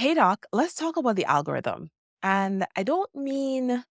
Hey, Doc, let's talk about the algorithm. And I don't mean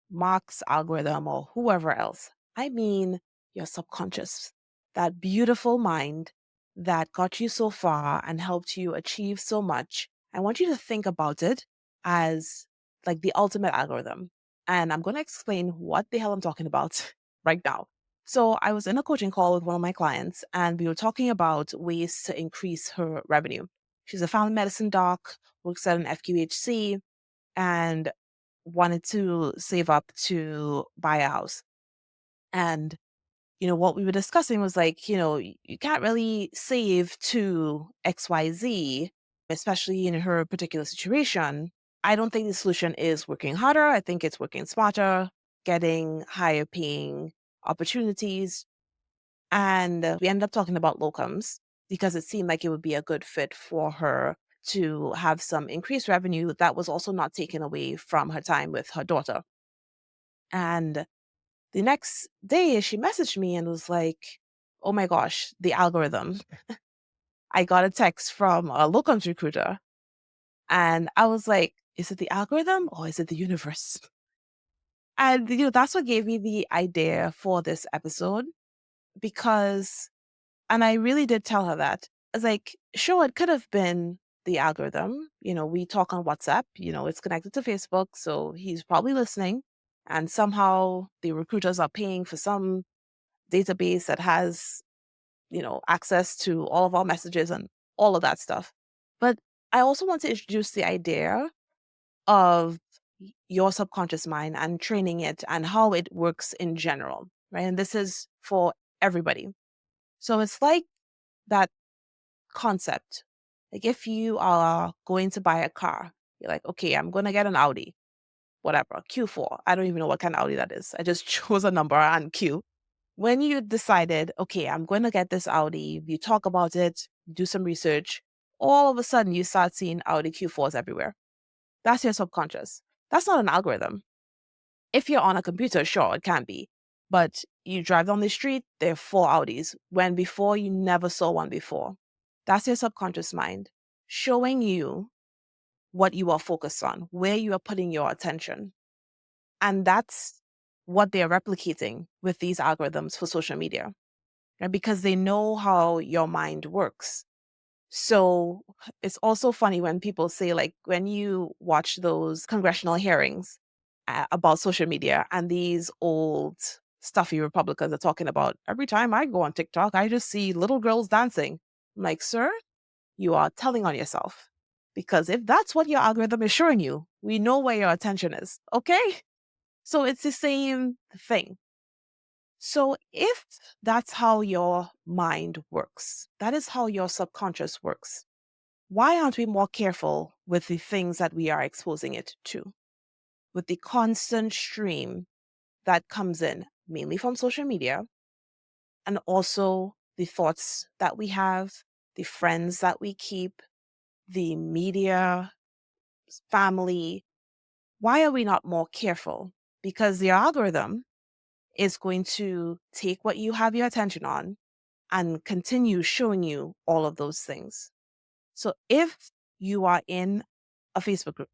Mark's algorithm or whoever else. I mean your subconscious, that beautiful mind that got you so far and helped you achieve so much. I want you to think about it as like the ultimate algorithm. And I'm going to explain what the hell I'm talking about right now. So, I was in a coaching call with one of my clients, and we were talking about ways to increase her revenue. She's a family medicine doc, works at an FQHC, and wanted to save up to buy a house. And, what we were discussing was like, you can't really save to XYZ, especially in her particular situation. I don't think the solution is working harder. I think it's working smarter, getting higher paying opportunities. And we ended up talking about locums because it seemed like it would be a good fit for her to have some increased revenue that was also not taken away from her time with her daughter. And the next day, she messaged me and was like, "Oh my gosh, the algorithm." I got a text from a locums recruiter, and I was like, "Is it the algorithm or is it the universe?" And, that's what gave me the idea for this episode because and I really did tell her that. I was like, sure, it could have been the algorithm. We talk on WhatsApp, it's connected to Facebook. So he's probably listening. And somehow the recruiters are paying for some database that has, access to all of our messages and all of that stuff. But I also want to introduce the idea of your subconscious mind and training it and how it works in general, right? And this is for everybody. So it's like that concept. Like if you are going to buy a car, you're like, okay, I'm going to get an Audi, whatever, Q4. I don't even know what kind of Audi that is. I just chose a number and Q. When you decided, okay, I'm going to get this Audi, you talk about it, do some research, all of a sudden you start seeing Audi Q4s everywhere. That's your subconscious. That's not an algorithm. If you're on a computer, sure, it can be. But you drive down the street, there are four Audis, when before you never saw one before. That's your subconscious mind showing you what you are focused on, where you are putting your attention. And that's what they're replicating with these algorithms for social media, right? Because they know how your mind works. So it's also funny when people say, like, when you watch those congressional hearings about social media and these old stuffy Republicans are talking about every time I go on TikTok, I just see little girls dancing. I'm like, sir, you are telling on yourself. Because if that's what your algorithm is showing you, we know where your attention is. Okay. So it's the same thing. So if that's how your mind works, that is how your subconscious works. Why aren't we more careful with the things that we are exposing it to? With the constant stream that comes in, mainly from social media, and also the thoughts that we have, the friends that we keep, the media, family. Why are we not more careful? Because the algorithm is going to take what you have your attention on and continue showing you all of those things. So if you are in a Facebook group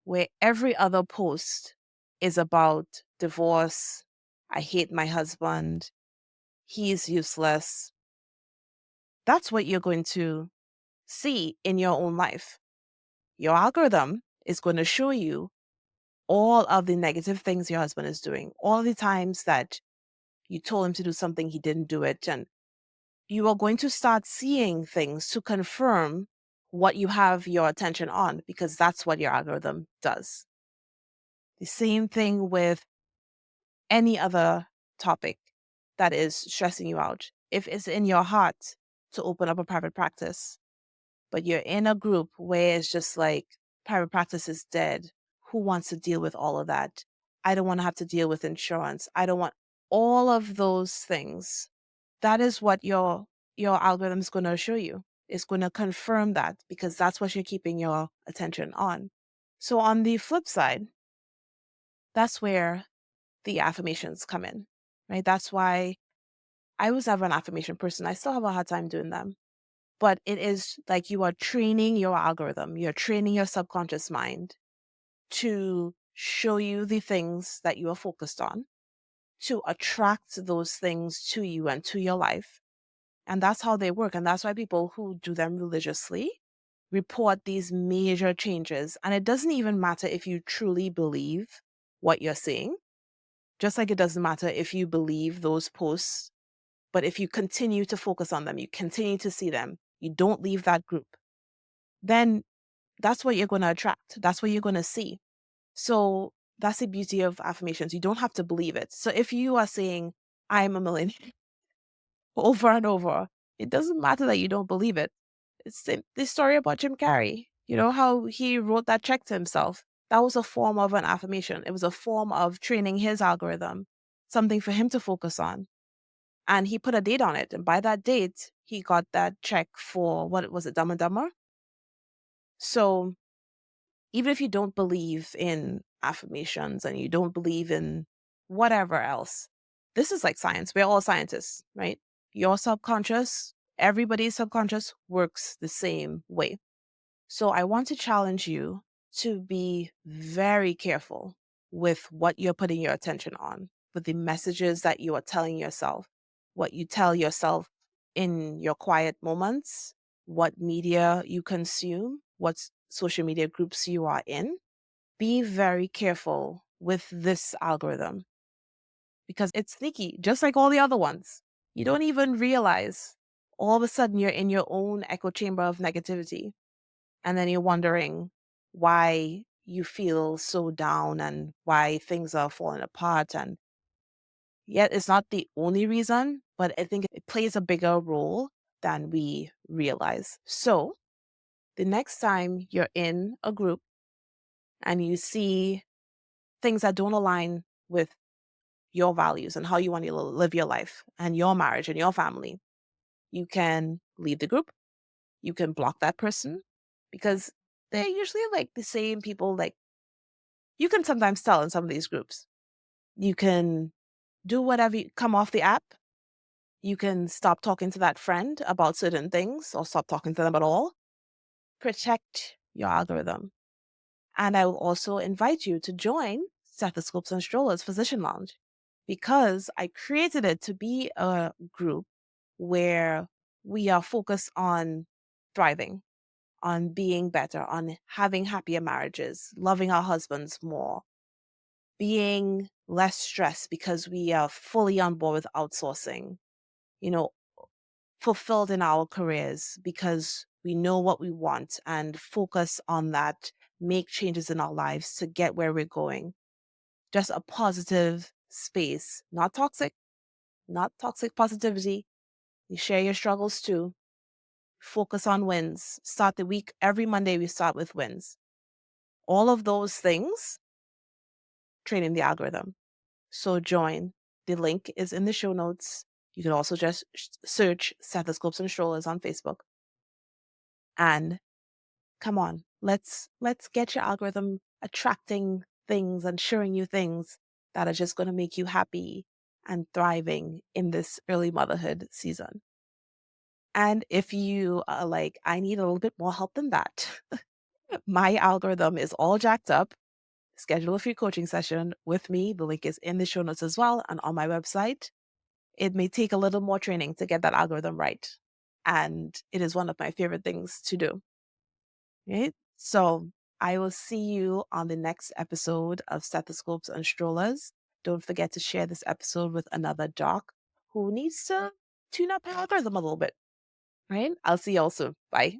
where every other post is about divorce, I hate my husband, he's useless, that's what you're going to see in your own life. Your algorithm is going to show you all of the negative things your husband is doing, all the times that you told him to do something, he didn't do it. And you are going to start seeing things to confirm what you have your attention on because that's what your algorithm does. The same thing with any other topic that is stressing you out. If it's in your heart to open up a private practice, but you're in a group where it's just like private practice is dead, who wants to deal with all of that? I don't want to have to deal with insurance. I don't want all of those things. That is what your algorithm is going to show you. It's going to confirm that because that's what you're keeping your attention on. So on the flip side, that's where the affirmations come in, right? That's why I was never an affirmation person. I still have a hard time doing them. but it is like you are training your algorithm, you're training your subconscious mind to show you the things that you are focused on, to attract those things to you and to your life. And that's how they work. And that's why people who do them religiously report these major changes. And it doesn't even matter if you truly believe what you're seeing, just like it doesn't matter if you believe those posts, but if you continue to focus on them, you continue to see them, you don't leave that group, then that's what you're going to attract. That's what you're going to see. So that's the beauty of affirmations. You don't have to believe it. So if you are saying, I'm a millionaire over and over, it doesn't matter that you don't believe it. It's the story about Jim Carrey. You know how he wrote that check to himself? That was a form of an affirmation. It was a form of training his algorithm, something for him to focus on. And he put a date on it. And by that date, he got that check for what was it, Dumb and Dumber? So even if you don't believe in affirmations and you don't believe in whatever else, this is like science. We're all scientists, right? Your subconscious, everybody's subconscious works the same way. So I want to challenge you to be very careful with what you're putting your attention on, with the messages that you are telling yourself, what you tell yourself in your quiet moments, what media you consume, what social media groups you are in. Be very careful with this algorithm because it's sneaky, just like all the other ones. You don't even realize all of a sudden you're in your own echo chamber of negativity. And then you're wondering why you feel so down and why things are falling apart. And yet it's not the only reason, but I think it plays a bigger role than we realize. So the next time you're in a group and you see things that don't align with your values and how you want to live your life and your marriage and your family, you can leave the group. You can block that person because they're usually like the same people. Like you can sometimes tell in some of these groups. You can do whatever, come off the app. You can stop talking to that friend about certain things or stop talking to them at all. Protect your algorithm. And I will also invite you to join Stethoscopes and Strollers Physician Lounge because I created it to be a group where we are focused on thriving, on being better, on having happier marriages, loving our husbands more, being less stressed because we are fully on board with outsourcing, you know, fulfilled in our careers because we know what we want and focus on that, make changes in our lives to get where we're going. Just a positive space, not toxic positivity. You share your struggles too. Focus on wins. Start the week. Every Monday, we start with wins. All of those things, training the algorithm. So join. The link is in the show notes. You can also just search Stethoscopes and Strollers on Facebook. And come on, let's get your algorithm attracting things and showing you things that are just going to make you happy and thriving in this early motherhood season. And if you are like, I need a little bit more help than that, my algorithm is all jacked up. Schedule a free coaching session with me. The link is in the show notes as well and on my website. It may take a little more training to get that algorithm right. And it is one of my favorite things to do. Right? So I will see you on the next episode of Stethoscopes and Strollers. Don't forget to share this episode with another doc who needs to tune up her algorithm a little bit. Right? I'll see you all soon. Bye.